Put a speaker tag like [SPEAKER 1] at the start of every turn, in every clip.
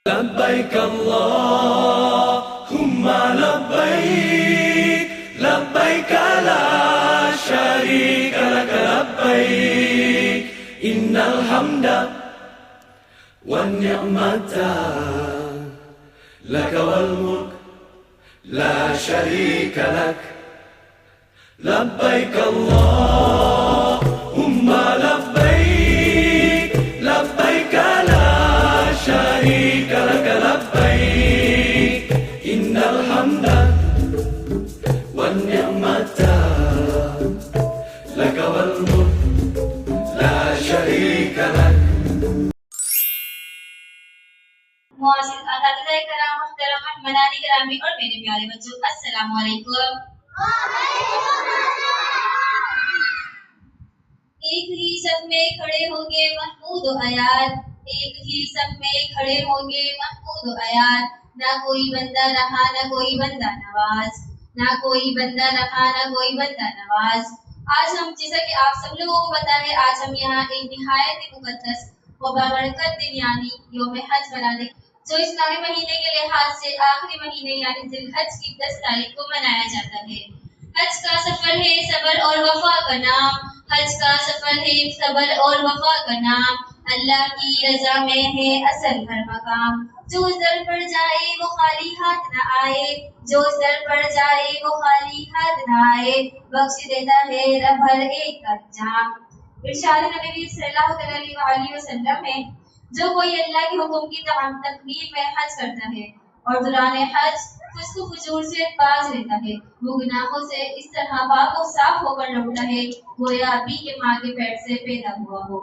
[SPEAKER 1] لبيك اللهم لبيك لبيك لا شريك لك لبيك إن الحمد والنعمة لك والملك لا شريك لك لبيك اللهم لبيك لبيك لا شريك لك لبيك إن الحمد والنعمة لك والملك لا شريك لك.
[SPEAKER 2] معزز اساتذہ کرام، محترم مہمانان گرامی اور میرے پیارے بچوں، السلام علیکم۔ ایک ہی صف میں کھڑے ہوں گے محمود و عیار، ایک ہی صف میں کھڑے ہوں گے محمود و عیار، نہ کوئی بندہ رہا نہ کوئی بندہ نواز، نہ کوئی بندہ رہا نہ کوئی بندہ نواز۔ آج ہم، جیسا کہ آپ سب لوگوں کو پتا ہے، آج ہم یہاں ایک نہایت مقدس و بابرکت دن یعنی یوم حج منانے جو اسلامی مہینے کے لحاظ سے آخری مہینے یعنی ذی الحج کی 10 تاریخ کو منایا جاتا ہے۔ حج کا سفر ہے صبر اور وفا کا نام، حج کا سفر ہے صبر اور وفا کا نام، اللہ کی رضا میں ہے اصل ہر مقام، جو اس در پر جائے وہ خالی ہاتھ نہ آئے، جو اس در پر جائے وہ خالی ہاتھ نہ آئے، بخش دیتا ہے رب ہر ایک کا انجام۔ ارشاد نبی صلی اللہ علیہ وسلم ہے، جو کوئی اللہ کے حکم کی تکمیل میں حج کرتا ہے اور دوران حج فسق و فجور سے باز رہتا ہے، وہ گناہوں سے اس طرح پاک و صاف ہو کر لوٹتا ہے گویا ابھی کے ماں کے پیٹ سے پیدا ہوا ہو۔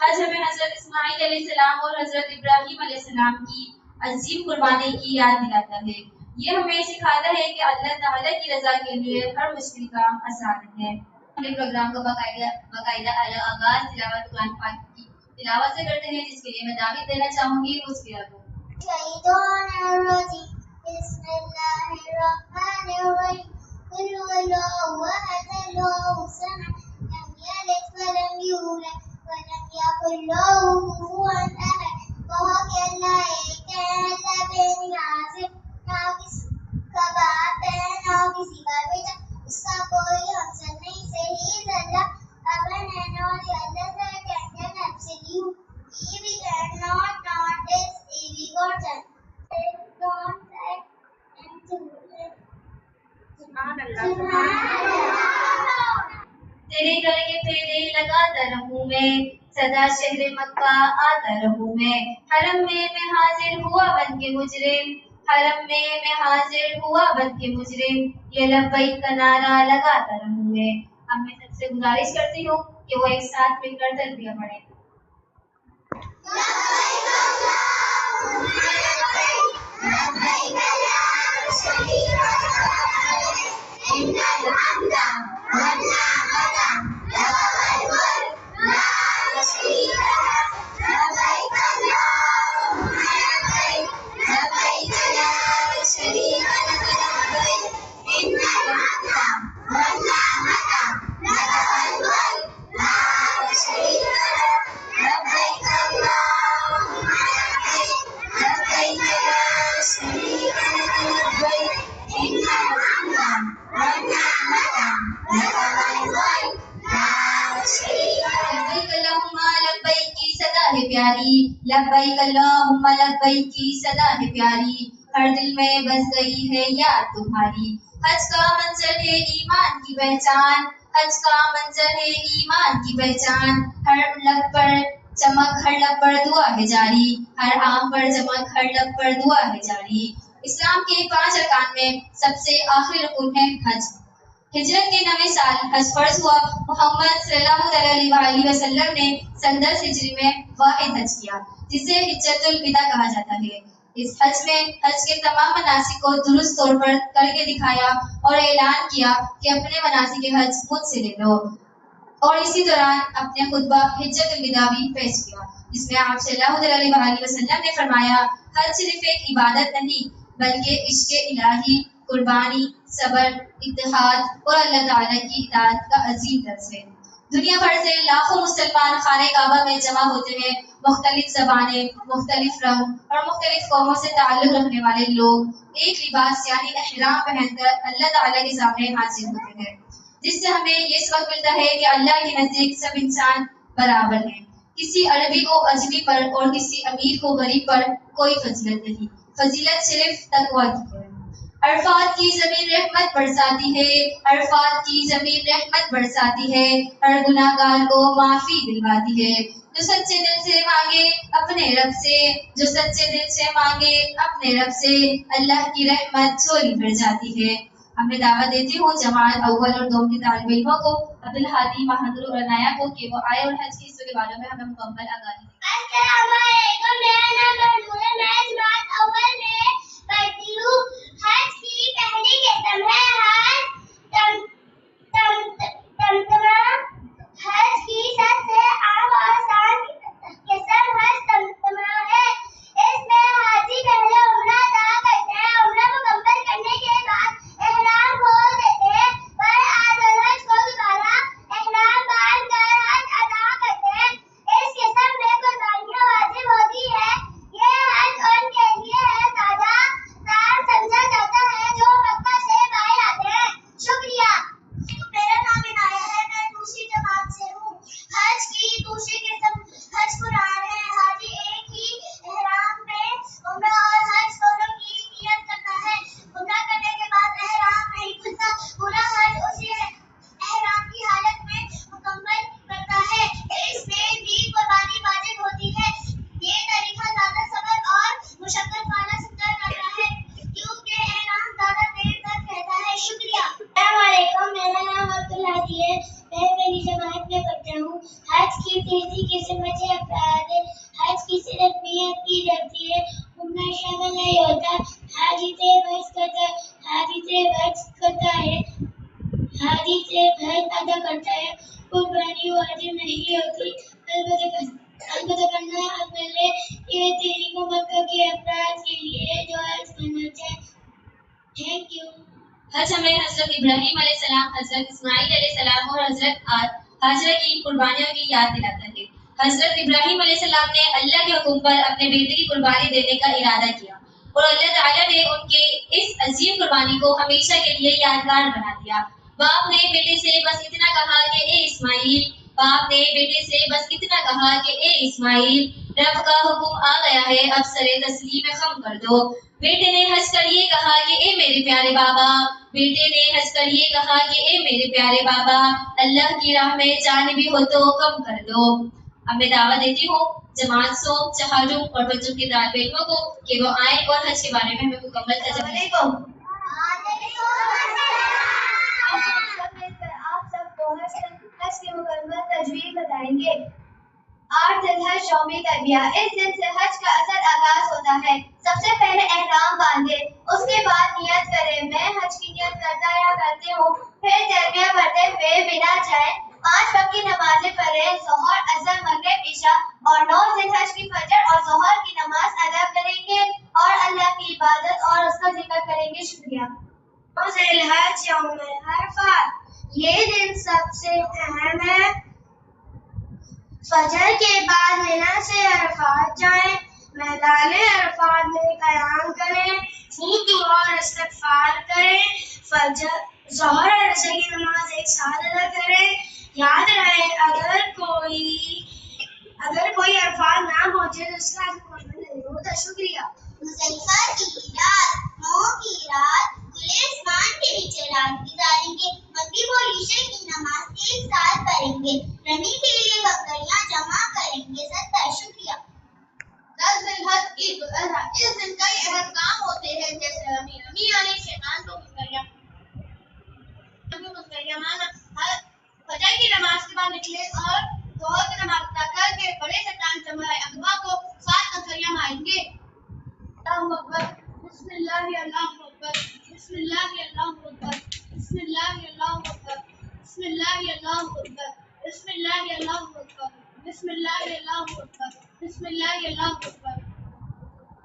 [SPEAKER 2] حج ہمیں حضرت اسماعیل علیہ السلام اور حضرت ابراہیم علیہ السلام کی عظیم قربانی کی یاد دلاتا ہے۔ یہ ہمیں سکھاتا ہے کہ اللہ تعالیٰ کی رضا کے لیے ہر مشکل کام آسان ہے۔ ہم پروگرام کا باقاعدہ آغاز تلاوت قرآن پاک کی تلاوت سے کرتے ہیں، جس کے لیے میں دعوت دینا چاہوں گی مسکرا کو۔
[SPEAKER 3] الشيطان الرجيم بسم الله الرحمن الرحيم قل هو الله أحد الله الصمد لم يلد ولم يولد ولم يكن له كفوا أحد کہو کہ اللہ ایک ہے، اللہ بے نیاز ہے، نہ کسی کا باپ ہے نہ کسی کا بیٹا، اس کا کوئی ہمسر نہیں، صحیح اللہ اپن ہے نور اللہ سے کہتے ہیں absolute we cannot notice we got it don't like and to
[SPEAKER 2] تیرے گھر کے پھیرے لگاتا رہوں میں، سدا شہر مکہ آتا رہوں میں، حرم میں حاضر ہوا بن کے مجرم، حرم میں حاضر ہوا بن کے مجرم، یہ لبیک کا نعرہ لگاتا رہوں میں۔ اب میں سب سے گزارش کرتی ہوں کہ وہ ایک ساتھ مل کر تلبیہ پڑھیں۔ لبیک اللہم لبیک کی صدا ہے پیاری، ہر دل میں بس گئی ہے یاد تمہاری۔ حج کا منظر ہے ایمان کی پہچان، حج کا منظر ہے ایمان کی پہچان، ہر لب پر چمک ہر لب پر دعا ہے جاری، ہر آنکھ پر چمک ہر لب پر دعا ہے جاری۔ اسلام کے 5 ارکان میں سب سے آخری رکن ہے حج۔ ہجرت کے 9ویں سال حج فرض ہوا۔ محمد صلی اللہ علیہ وسلم نے سن 10 ہجری میں واحد حج کیا، جسے حجۃ الوداع کہا جاتا ہے۔ اس حج میں حج کے تمام مناسک کو درست طور پر کر کے دکھایا اور اعلان کیا کہ اپنے مناسک حج مجھ سے لے لو، اور اسی دوران اپنے خطبہ حجۃ الوداع بھی پیش کیا، جس میں آپ صلی اللہ علیہ وسلم نے فرمایا، حج صرف ایک عبادت نہیں بلکہ عشق الہی، قربانی، صبر، اتحاد اور اللہ تعالیٰ کی اطاعت کا عظیم درس ہے۔ دنیا بھر سے لاکھوں مسلمان خانہ کعبہ میں جمع ہوتے ہیں. مختلف زبانیں، مختلف رنگ اور مختلف قوموں سے تعلق رکھنے والے لوگ ایک لباس یعنی احرام پہن کر اللہ تعالیٰ کے سامنے حاضر ہوتے ہیں، جس سے ہمیں یہ سبق ملتا ہے کہ اللہ کے نزدیک سب انسان برابر ہیں. کسی عربی کو اجمی پر اور کسی امیر کو غریب پر کوئی فضیلت نہیں، فضیلت صرف تقویٰ کی ہے. عرفات کی زمین رحمت برساتی ہے، عرفات کی زمین رحمت برساتی ہے، ہر گناہ گار کو معافی دلواتی ہے. جو سچے دل سے مانگے اپنے رب سے، جو سچے دل سے مانگے اپنے رب سے، اللہ کی رحمت جھولی بھر جاتی ہے. اب میں دعوت دیتی ہوں جماعت اول اور دوم کے طالب علموں کو، عبدالحادی، بہادر اور عنایا کو کہ وہ آئے اور حج کی حصوں کے بارے میں ہمیں مکمل آگاہی دیں.
[SPEAKER 3] السلام علیکم، میرا نام نور ہے، میں جماعت اول میں پڑھتی ہوں. حج کی پہلی قسم ہے حج تمتمہ. حج کی سب سے عام اور آسان قسم حج تمتمہ ہے. اس میں حاجی پہلے عمرہ ادا کرتے ہیں، عمرہ مکمل کرنے کے بعد احرام کھول دیتے ہیں، پر عید الحج کو دوبارہ احرام باندھ کر حج ادا کرتے ہیں. اس قسم میں قربانیاں واجب ہوتی ہے. یہ حج ان کے لیے ہے زیادہ کام سمجھا جاتا ہے جو مکہ سے باہر آتے ہیں. شکریہ. میرا نام عنایہ ہے، میں دوسری جماعت سے ہوں. حج کی دوسری قسم حج قرآن ہے. حاجی ایک ہی احرام میں عمرہ اور حج دونوں کی نیت کرتا ہے. عمرہ کرنے کے بعد احرام نہیں کھلتا، پورا حج اسی احرام کی حالت میں مکمل کرتا ہے. اس میں بھی قربانی واجب ہوتی ہے. یہ طریقہ زیادہ صبر اور مشقت والا سمجھا جاتا ہے کیونکہ احرام زیادہ دیر تک رہتا ہے. شکریہ. السلام علیکم، میرا نام عبدالحادی ہے، میں پہلی جماعت میں پڑھتا ہوں. حج کی تیسری قسم حج افراد ہے. حج کی صرف نیت کی جاتی ہے، عمرہ شامل نہیں ہوتا. حاجی سے حج کرتا ہے، حاجی سے حج ادا کرتا ہے. قربانی واجب نہیں ہوتی، البتہ کرنا افضل ہے. یہ طریقہ مکہ کے افراد کے لیے ہے جو حج کرنا چاہیں. Thank you.
[SPEAKER 2] حج ہمیں حضرت ابراہیم علیہ السلام، حضرت اسماعیل علیہ السلام اور حضرت ہاجرہ کی قربانیوں کی یاد دلاتا ہے. حضرت ابراہیم علیہ السلام نے اللہ کے حکم پر اپنے بیٹے کی قربانی دینے کا ارادہ کیا اور اللہ تعالیٰ نے ان کے اس عظیم قربانی کو ہمیشہ کے لیے یادگار بنا دیا. باپ نے بیٹے سے بس اتنا کہا کہ اے اسماعیل، باپ نے بیٹے سے بس اتنا کہا کہ اے اسماعیل، رب کا حکم آ گیا ہے، اب سر تسلیم خم کر دو. بیٹے نے ہنس کر یہ کہا کہ اے میرے پیارے بابا، بیٹے نے ہنس کر یہ کہا کہ اے میرے پیارے بابا، اللہ کی راہ میں جان بھی ہو تو کم کر دو. اب میں دعوت دیتی ہوں جماعت سوم، چہارم اور بچوں کے طالب علموں کو کہ وہ آئیں اور حج کے بارے میں ہمیں مکمل تجربہ.
[SPEAKER 3] آپ سب کو حج کی مکمل تجویز بتائیں گے. 8 ذی الحج یوم تربیہ. اس دن سے حج کا اصل آغاز ہوتا ہے. سب سے پہلے احرام باندھے، اس کے بعد نیت کرے. میں حج کی نیت کرتا یا کرتی ہوں، پھر تلبیہ پڑھتے ہوئے بنا جائے 5 وقت کی نمازیں پڑھے، ظہر، عصر، مغرب، عشاء اور 9 ذی الحج کی فجر اور ظہر کی نماز ادا کریں گے اور اللہ کی عبادت اور اس کا ذکر کریں گے. شکریہ. 9 ذی الحج یوم عرفات. یہ دن سب سے اہم ہے. فجر کے بعد منا سے عرفات جائیں، میدان عرفات میں قیام کریں، خوب دعا اور استغفار کریں. ظہر اور عصر کی نماز ایک ساتھ ادا کریں. یاد رہے اگر کوئی عرفات نہ پہنچے تو اس کا مکمل نہیں ہوتا. شکریہ. مزدلفہ کی رات، 9 کی رات کھلے آسمان کے نیچے رات گزاریں گے. مغرب اور عشاء کی نماز ایک ساتھ پڑھیں گے. رمی کے لیے بکریاں جمع کریں گے. 70. شکریہ. 10 ذی الحج عید الاضحیٰ. اس دن کئی اہم کام ہوتے ہیں جیسے رمی یعنی شیطان کو مسکریاں مانا. فجر کی نماز کے بعد نکلے اور ظہر کی نماز ادا کر کے بڑے شیطان جمرہ عقبہ کو 7 مسکریاں ماریں گے. اللہ اکبر، بسم اللہ، اللہ اکبر، بسم اللہ، اللہ اکبر، بسم اللہ، اللہ اکبر، بسم اللہ، اللہ اکبر، بسم اللہ، اللہ اکبر، بسم اللہ، اللہ اکبر، بسم اللہ، اللہ اکبر.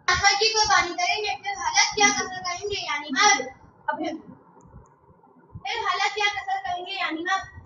[SPEAKER 3] آخر کی قربانی کریں گے، پھر حالت کیا قصر کریں گے یعنی مرد، پھر حالت کیا قصر کریں گے یعنی مرد.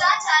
[SPEAKER 3] 100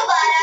[SPEAKER 3] 12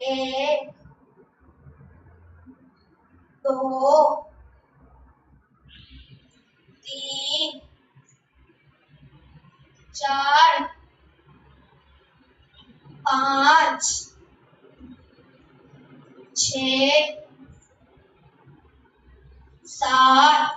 [SPEAKER 3] 1 2 3 4 5 6 7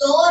[SPEAKER 3] 2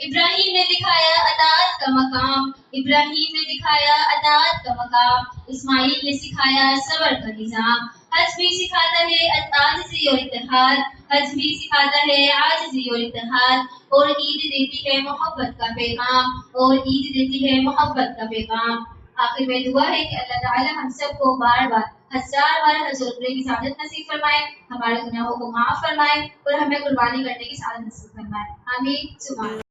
[SPEAKER 2] ابراہیم نے دکھایا اطاعت کا مقام، ابراہیم نے دکھایا اطاعت کا مقام، اسماعیل نے سکھایا صبر کا نظام۔ حج بھی سکھاتا ہے عاجزی اور اتحاد، حج بھی سکھاتا ہے عاجزی اور اتحاد، اور عید دیتی ہے محبت کا پیغام، اور عید دیتی ہے محبت کا پیغام۔ آخر میں دعا ہے کہ اللہ تعالی ہم سب کو بار بار 1000 بار حج اور عمرے کی سعادت نصیب فرمائے، ہمارے گناہوں کو معاف فرمائے اور ہمیں قربانی کرنے کی سعادت نصیب فرمائے، آمین ثم آمین۔